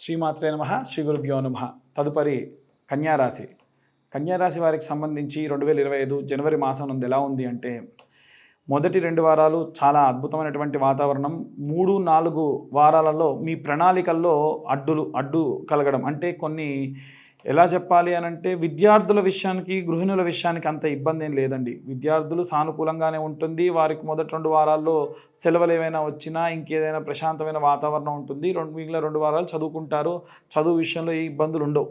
శ్రీమాత్రే నమః శ్రీ గురుభ్యో నమః. తదుపరి కన్యారాశి. కన్యారాశి వారికి సంబంధించి 2025 జనవరి మాసం నుండి ఎలా ఉంది అంటే, మొదటి 2 వారాలు చాలా అద్భుతమైనటువంటి వాతావరణం. 3, 4 వారాలలో మీ ప్రణాళికల్లో అడ్డు కలగడం అంటే కొన్ని ఎలా చెప్పాలి అనంటే, విద్యార్థుల విషయానికి గృహిణుల విషయానికి అంత ఇబ్బంది ఏం లేదండి. విద్యార్థులు సానుకూలంగానే ఉంటుంది. వారికి మొదటి 2 వారాల్లో సెలవులు ఏవైనా వచ్చినా ఇంకేదైనా ప్రశాంతమైన వాతావరణం ఉంటుంది. మిగిలిన 2 వారాలు చదువుకుంటారు. చదువు విషయంలో ఏ ఇబ్బందులు ఉండవు.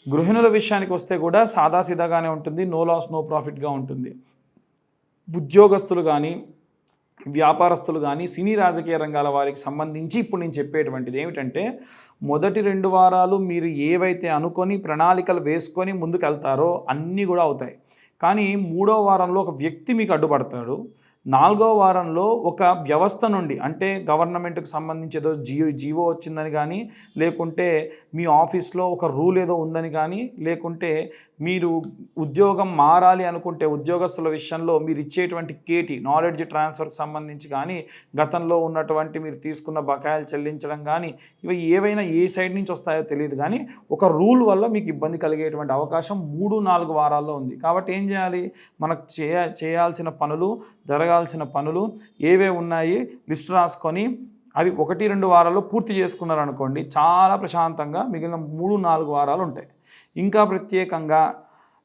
గృహిణుల విషయానికి వస్తే కూడా సాదాసీదాగానే ఉంటుంది. నో లాస్ నో ప్రాఫిట్గా ఉంటుంది. ఉద్యోగస్తులు కానీ వ్యాపారస్తులు కానీ సినీ రాజకీయ రంగాల వారికి సంబంధించి ఇప్పుడు నేను చెప్పేటువంటిది ఏమిటంటే, మొదటి 2 వారాలు మీరు ఏవైతే అనుకొని ప్రణాళికలు వేసుకొని ముందుకు వెళ్తారో అన్నీ కూడా అవుతాయి. కానీ 3వ వారంలో ఒక వ్యక్తి మీకు అడ్డుపడతాడు. 4వ వారంలో ఒక వ్యవస్థ నుండి అంటే గవర్నమెంట్కి సంబంధించి ఏదో జీవో వచ్చిందని కానీ, లేకుంటే మీ ఆఫీస్లో ఒక రూల్ ఏదో ఉందని కానీ, లేకుంటే మీరు ఉద్యోగం మారాలి అనుకుంటే ఉద్యోగస్తుల విషయంలో మీరు ఇచ్చేటువంటి కేటీ నాలెడ్జ్ ట్రాన్స్ఫర్కి సంబంధించి కానీ, గతంలో ఉన్నటువంటి మీరు తీసుకున్న బకాయిలు చెల్లించడం కానీ, ఇవి ఏవైనా ఏ సైడ్ నుంచి వస్తాయో తెలియదు కానీ ఒక రూల్ వల్ల మీకు ఇబ్బంది కలిగేటువంటి అవకాశం 3, 4 వారాల్లో ఉంది. కాబట్టి ఏం చేయాలి? మనకు చేయాల్సిన పనులు, జరగాల్సిన పనులు ఏవే ఉన్నాయి లిస్ట్ రాసుకొని అవి 1, 2 వారాల్లో పూర్తి చేసుకున్నారనుకోండి, చాలా ప్రశాంతంగా మిగిలిన 3, 4 వారాలు ఉంటాయి. ఇంకా ప్రత్యేకంగా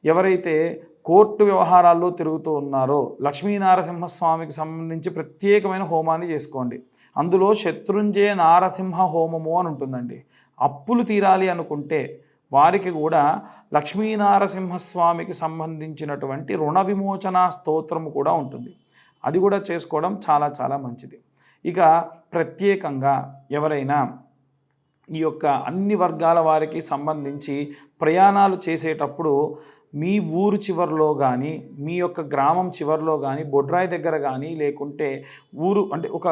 ఎవరైతే కోర్టు వ్యవహారాల్లో తిరుగుతూ ఉన్నారో లక్ష్మీనారసింహస్వామికి సంబంధించి ప్రత్యేకమైన హోమాన్ని చేసుకోండి. అందులో శత్రుంజయ నారసింహ హోమము అని ఉంటుందండి. అప్పులు తీరాలి అనుకుంటే వారికి కూడా లక్ష్మీనారసింహస్వామికి సంబంధించినటువంటి రుణ విమోచన స్తోత్రము కూడా ఉంటుంది. అది కూడా చేసుకోవడం చాలా చాలా మంచిది. ఇక ప్రత్యేకంగా ఎవరైనా ఈ యొక్క అన్ని వర్గాల వారికి సంబంధించి ప్రయాణాలు చేసేటప్పుడు మీ ఊరు చివరిలో కానీ, మీ యొక్క గ్రామం చివరిలో కానీ, బొడ్రాయి దగ్గర కానీ, లేకుంటే ఊరు అంటే ఒక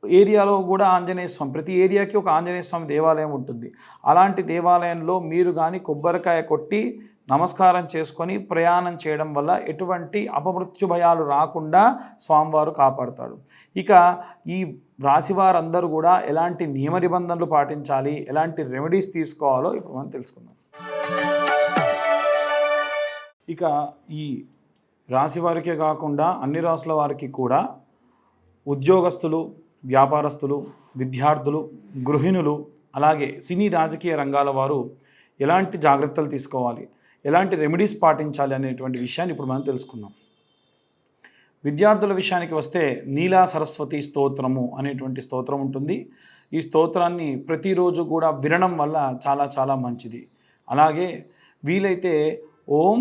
ఏరియాలో కూడా ఆంజనేయ స్వామి, ప్రతి ఏరియాకి ఒక ఆంజనేయ స్వామి దేవాలయం ఉంటుంది. అలాంటి దేవాలయంలో మీరు కానీ కొబ్బరికాయ కొట్టి నమస్కారం చేసుకొని ప్రయాణం చేయడం వల్ల ఎటువంటి అపమృత్యు భయాలు రాకుండా స్వామివారు కాపాడుతాడు. ఇక ఈ రాశివారందరూ కూడా ఎలాంటి నియమ నిబంధనలు పాటించాలి, ఎలాంటి రెమెడీస్ తీసుకోవాలో ఇప్పుడు మనం తెలుసుకుందాం. ఇక ఈ రాశి వారికే కాకుండా అన్ని రాశుల వారికి కూడా ఉద్యోగస్తులు, వ్యాపారస్తులు, విద్యార్థులు, గృహిణులు, అలాగే సినీ రాజకీయ రంగాల వారు ఎలాంటి జాగ్రత్తలు తీసుకోవాలి, ఎలాంటి రెమెడీస్ పాటించాలి అనేటువంటి విషయాన్ని ఇప్పుడు మనం తెలుసుకుందాం. విద్యార్థుల విషయానికి వస్తే నీలా సరస్వతి స్తోత్రము అనేటువంటి స్తోత్రం ఉంటుంది. ఈ స్తోత్రాన్ని ప్రతిరోజు కూడా వినడం వల్ల చాలా చాలా మంచిది. అలాగే వీలైతే ఓం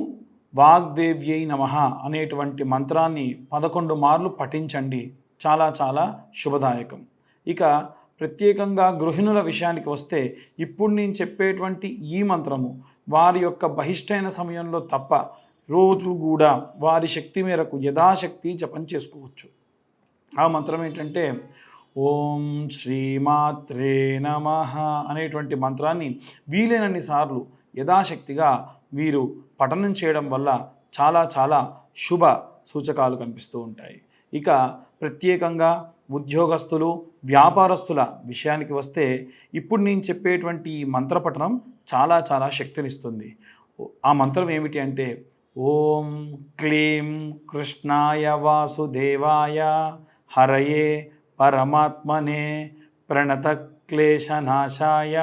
వాగ్దేవ్యై నమః అనేటువంటి మంత్రాన్ని 11 మార్లు పఠించండి. చాలా చాలా శుభదాయకం. ఇక ప్రత్యేకంగా గృహిణుల విషయానికి వస్తే ఇప్పుడు నేను చెప్పేటువంటి ఈ మంత్రము వారి యొక్క బహిష్టైన సమయంలో తప్ప రోజు కూడా వారి శక్తి మేరకు యథాశక్తి జపం చేసుకోవచ్చు. ఆ మంత్రం ఏంటంటే ఓం శ్రీమాత్రే నమః అనేటువంటి మంత్రాన్ని వీలైనన్ని సార్లు యథాశక్తిగా వీరు పఠనం చేయడం వల్ల చాలా చాలా శుభ సూచకాలు కనిపిస్తూ ఉంటాయి. ఇక ప్రత్యేకంగా ఉద్యోగస్తులు, వ్యాపారస్తుల విషయానికి వస్తే ఇప్పుడు నేను చెప్పేటువంటి ఈ మంత్రపఠనం చాలా చాలా శక్తినిస్తుంది. ఆ మంత్రం ఏమిటి అంటే ఓం క్లీం కృష్ణాయ వాసుదేవాయ హరయే పరమాత్మనే ప్రణత క్లేశనాశాయ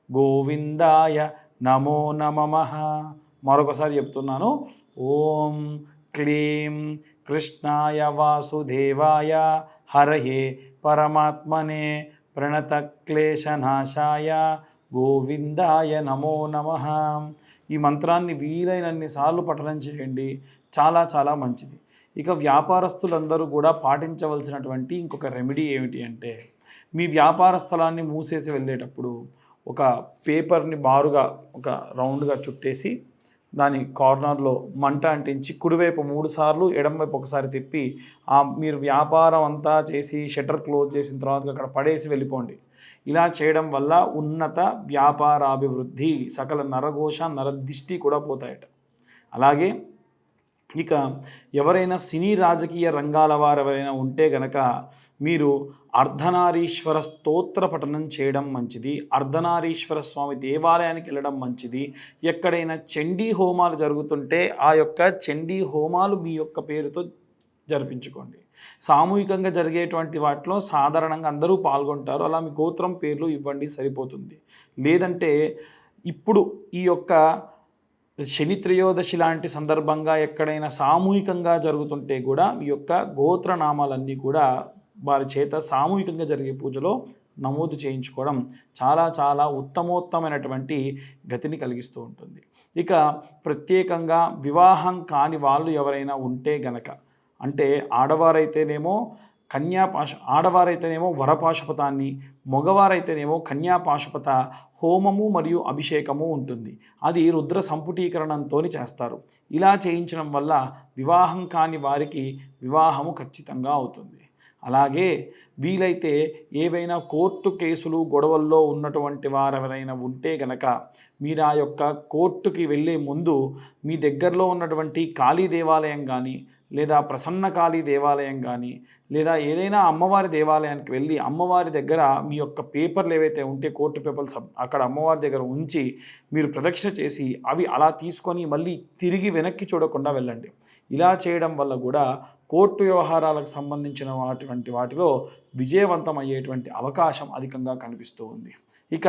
గోవిందాయ నమో నమః. మరొకసారి చెప్తున్నాను. ఓం క్లీం కృష్ణాయ వాసుదేవాయ హరయే పరమాత్మనే ప్రణత క్లేశనాశాయ గోవిందాయ నమో నమః. ఈ మంత్రాన్ని వీలైనన్ని సార్లు పఠనం చేయండి. చాలా చాలా మంచిది. ఇక వ్యాపారస్తులందరూ కూడా పాటించవలసినటువంటి ఇంకొక రెమెడీ ఏమిటి అంటే, మీ వ్యాపార స్థలాన్ని మూసేసి వెళ్ళేటప్పుడు ఒక పేపర్ని బారుగా ఒక రౌండ్గా చుట్టేసి దాని కార్నర్లో మంట అంటించి కుడివైపు 3 సార్లు, ఎడమవైపు ఒకసారి తిప్పి మీరు వ్యాపారం అంతా చేసి షట్టర్ క్లోజ్ చేసిన తర్వాత అక్కడ పడేసి వెళ్ళిపోండి. ఇలా చేయడం వల్ల ఉన్నత వ్యాపారాభివృద్ధి, సకల నరఘోష నరదిష్టి కూడా పోతాయట. అలాగే ఇక ఎవరైనా సినీ రాజకీయ రంగాల వారు ఎవరైనా ఉంటే గనక మీరు అర్ధనారీశ్వర స్తోత్ర పఠనం చేయడం మంచిది. అర్ధనారీశ్వర స్వామి దేవాలయానికి వెళ్ళడం మంచిది. ఎక్కడైనా చండీ హోమాలు జరుగుతుంటే ఆ యొక్క చండీ హోమాలు మీ యొక్క పేరుతో జరిపించుకోండి. సామూహికంగా జరిగేటువంటి వాటిలో సాధారణంగా అందరూ పాల్గొంటారు. అలా మీ గోత్రం పేర్లు ఇవ్వండి, సరిపోతుంది. లేదంటే ఇప్పుడు ఈ యొక్క శని త్రయోదశి లాంటి సందర్భంగా ఎక్కడైనా సామూహికంగా జరుగుతుంటే కూడా మీ యొక్క గోత్రనామాలన్నీ కూడా వారి చేత సామూహికంగా జరిగే పూజలో నమోదు చేయించుకోవడం చాలా చాలా ఉత్తమోత్తమైనటువంటి గతిని కలిగిస్తూ ఉంటుంది. ఇక ప్రత్యేకంగా వివాహం కాని వాళ్ళు ఎవరైనా ఉంటే గనక, అంటే ఆడవారైతేనేమో వరపాశుపతాన్ని, మగవారైతేనేమో కన్యాపాశుపత హోమము మరియు అభిషేకము ఉంటుంది. అది రుద్ర సంపుటీకరణంతో చేస్తారు. ఇలా చేయించడం వల్ల వివాహం కాని వారికి వివాహము ఖచ్చితంగా అవుతుంది. అలాగే వీలైతే ఏవైనా కోర్టు కేసులు గొడవల్లో ఉన్నటువంటి వారు ఎవరైనా ఉంటే గనక మీరు ఆ యొక్క కోర్టుకి వెళ్ళే ముందు మీ దగ్గరలో ఉన్నటువంటి కాళీ దేవాలయం కానీ, లేదా ప్రసన్న కాళీ దేవాలయం కానీ, లేదా ఏదైనా అమ్మవారి దేవాలయానికి వెళ్ళి అమ్మవారి దగ్గర మీ యొక్క పేపర్లు ఏవైతే ఉంటే కోర్టు పేపర్స్ అక్కడ అమ్మవారి దగ్గర ఉంచి మీరు ప్రదక్షిణ చేసి అవి అలా తీసుకొని మళ్ళీ తిరిగి వెనక్కి చూడకుండా వెళ్ళండి. ఇలా చేయడం వల్ల కూడా కోర్టు వ్యవహారాలకు సంబంధించిన వాటిలో విజయవంతం అయ్యేటువంటి అవకాశం అధికంగా కనిపిస్తూ ఉంది. ఇక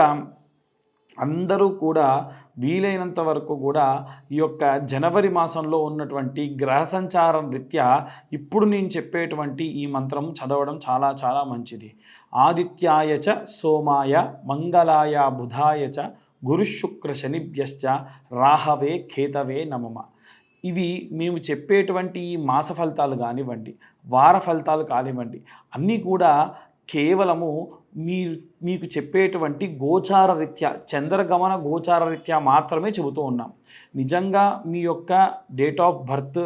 అందరూ కూడా వీలైనంత వరకు కూడా ఈ యొక్క జనవరి మాసంలో ఉన్నటువంటి గ్రహ సంచారం రీత్యా ఇప్పుడు నేను చెప్పేటువంటి ఈ మంత్రం చదవడం చాలా చాలా మంచిది. ఆదిత్యాయ చ సోమాయ మంగళాయ బుధాయ చ గురుశుక్ర శనిభ్యశ్చ రాహవే కేతవే నమః. ఇవి మేము చెప్పేటువంటి ఈ మాస ఫలితాలు కానివ్వండి, వార ఫలితాలు కానివ్వండి, అన్నీ కూడా కేవలము మీకు చెప్పేటువంటి గోచార రీత్యా, చంద్రగమన గోచార రీత్యా మాత్రమే చెబుతూ ఉన్నాం. నిజంగా మీ యొక్క date of birth,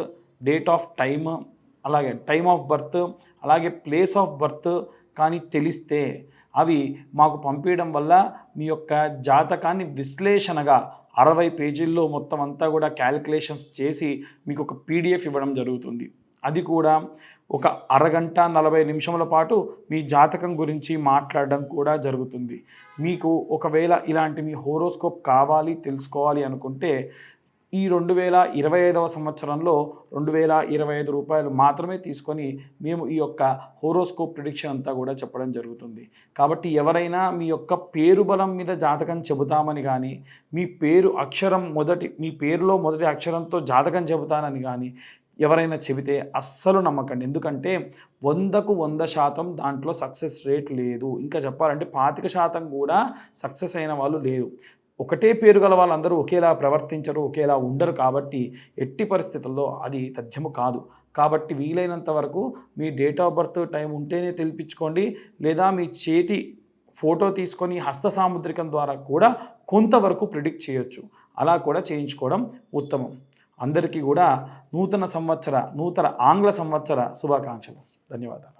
date of time, అలాగే టైమ్ ఆఫ్ బర్త్, అలాగే ప్లేస్ ఆఫ్ బర్త్ కానీ తెలిస్తే అవి మాకు పంపించడం వల్ల మీ యొక్క జాతకాన్ని విశ్లేషణగా 60 పేజీల్లో మొత్తం అంతా కూడా క్యాలిక్యులేషన్స్ చేసి మీకు ఒక పీడిఎఫ్ ఇవ్వడం జరుగుతుంది. అది కూడా ఒక అరగంట 40 నిమిషముల పాటు మీ జాతకం గురించి మాట్లాడడం కూడా జరుగుతుంది. మీకు ఒకవేళ ఇలాంటి మీ హోరోస్కోప్ కావాలి, తెలుసుకోవాలి అనుకుంటే ఈ 2025వ సంవత్సరంలో 2025 రూపాయలు మాత్రమే తీసుకొని మేము ఈ యొక్క హోరోస్కోప్ ప్రిడిక్షన్ అంతా కూడా చెప్పడం జరుగుతుంది. కాబట్టి ఎవరైనా మీ యొక్క పేరు బలం మీద జాతకం చెబుతామని కానీ, మీ పేరులో మొదటి అక్షరంతో జాతకం చెబుతానని కానీ ఎవరైనా చెబితే అస్సలు నమ్మకండి. ఎందుకంటే 100కు 100% దాంట్లో సక్సెస్ రేట్ లేదు. ఇంకా చెప్పాలంటే 25% కూడా సక్సెస్ అయిన వాళ్ళు లేరు. ఒకటే పేరు గల వాళ్ళందరూ ఒకేలా ప్రవర్తించరు, ఒకేలా ఉండరు. కాబట్టి ఎట్టి పరిస్థితుల్లో అది తథ్యము కాదు. కాబట్టి వీలైనంత వరకు మీ డేట్ ఆఫ్ బర్త్ టైం ఉంటేనే తెలిపించుకోండి, లేదా మీ చేతి ఫోటో తీసుకొని హస్త సాముద్రికం ద్వారా కూడా కొంతవరకు ప్రిడిక్ట్ చేయొచ్చు. అలా కూడా చేయించుకోవడం ఉత్తమం. అందరికీ కూడా నూతన ఆంగ్ల సంవత్సర శుభాకాంక్షలు. ధన్యవాదాలు.